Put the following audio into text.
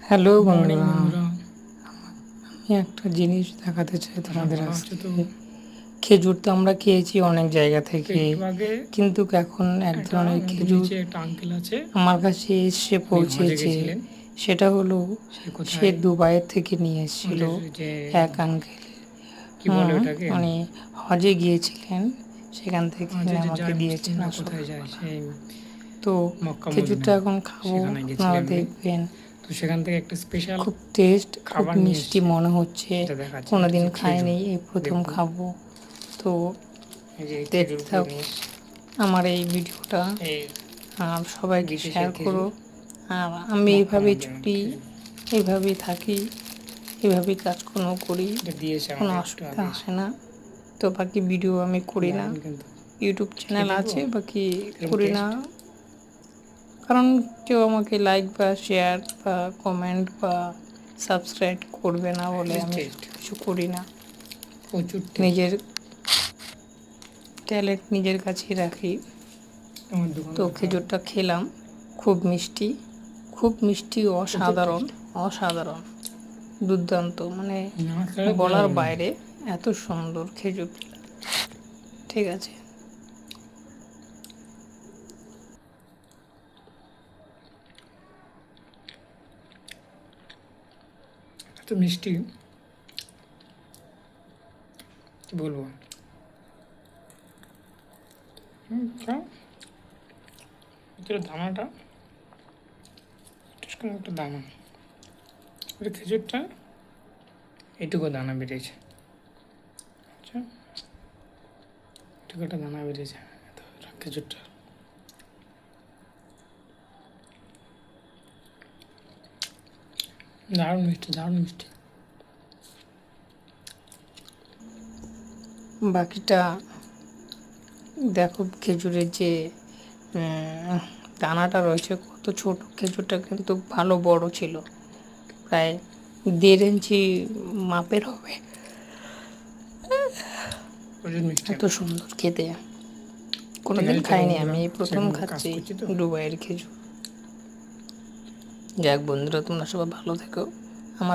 Hello good morning বন্ধুরা, বন্ধুরা। আমি একটা জিনিস দেখাতে চাই তোমাদের ভালো আছো তো? আজকে। খেজুর তো আমরা খেয়েছি অনেক জায়গা তো থেকে, একটু আগে কিন্তু এখন এক একটা ধরনের আমাদের খেজুর নিচে একটা আঙ্কেল আছে, আমার কাছে এসে উনি হজে পৌঁছেছে। গেছিলেন। সেটা হলো, সে সে কোথায় দুবাইয়ের থেকে নিয়ে এসেছিল আমাদের যে এক আঙ্কেল। কি বলে ওটাকে, উনি হজে গিয়েছিলেন, সেখান থেকে হজে যে আমাকে যায় দিয়েছেন মুসলিমরা কোথায় যায়, সকালবেলা। সেই তো মক্কা খেজুরটা মদিনা, এখন খাবো, সেখানে আপনারা গেছিলেন উনি। দেখবেন। তো সেখান থেকে একটা স্পেশাল খুব টেস্ট, খুব খাবার নিয়ে মিষ্টি এসছে, মনে হচ্ছে। যেটা দেখাচ্ছে, এটা কোনোদিন হচ্ছে খেজুর। খাইনি, এই প্রথম দেখুন, খাবো। তো এই যে এই দেখতে খেজুরগুলো থাকো নিয়ে এসছে। আমার এই ভিডিওটা, এই আর সবাইকে বিদেশের শেয়ার করো। খেজুর, আর আমি মক্কা এইভাবেই মদিনার চলি, খেজুর। এইভাবেই থাকি, এইভাবেই কাজকর্ম করি, এটা দিয়েছে কোনো আমাকে একটু অসুবিধা আগে এসে। হয় না। তো বাকি ভিডিও আমি করি না, দারুণ কিন্তু, ইউটিউব খেয়ে চ্যানেল দেখবো আছে, বাকি কিরম করি না। টেস্ট। কারণ কেউ আমাকে লাইক বা শেয়ার বা কমেন্ট বা সাবস্ক্রাইব করবে না বলে হেভি আমি সব টেস্ট, কিছু করি না। প্রচুর টেস্ট। নিজের ট্যালেন্ট নিজের কাছেই রাখি। আমার দোকান তো দেখাও, খেজুরটা খেলাম, খুব মিষ্টি, খুব মিষ্টি, প্রচুর অসাধারণ, টেস্ট। অসাধারণ, দুর্দান্ত, মানে না খেলে বোঝা বলার যাবে না। বাইরে এত সুন্দর খেজুর। ঠিক আছে। এত মিষ্টি, কি বলবো। খাও, ভিতরে দানাটা টেস্ট করে, একটা দানা, ওই খেজুরটা এইটুকু দানা বেরিয়েছে। আচ্ছা, এটুকু একটা দানা বেরিয়েছে এত খেজুরটা। দারুণ মিষ্টি, দারুণ মিষ্টি। বাকিটা দেখো, খেজুরের যে দানাটা রয়েছে, কত ছোট। খেজুরটা কিন্তু ভালো বড় ছিল, প্রায় 1.5 ইঞ্চি মাপের হবে। প্রচুর মিষ্টি। এত সুন্দর খেতে, ঠিক কোনোদিন আছে, চলো খাইনি বন্ধুরা, আমি, এই প্রথম সেরকম কাজ খাচ্ছি করছি তো। দুবাইয়ের খেজুর। যাক বন্ধুরা, তোমরা সবাই ভালো থেকো।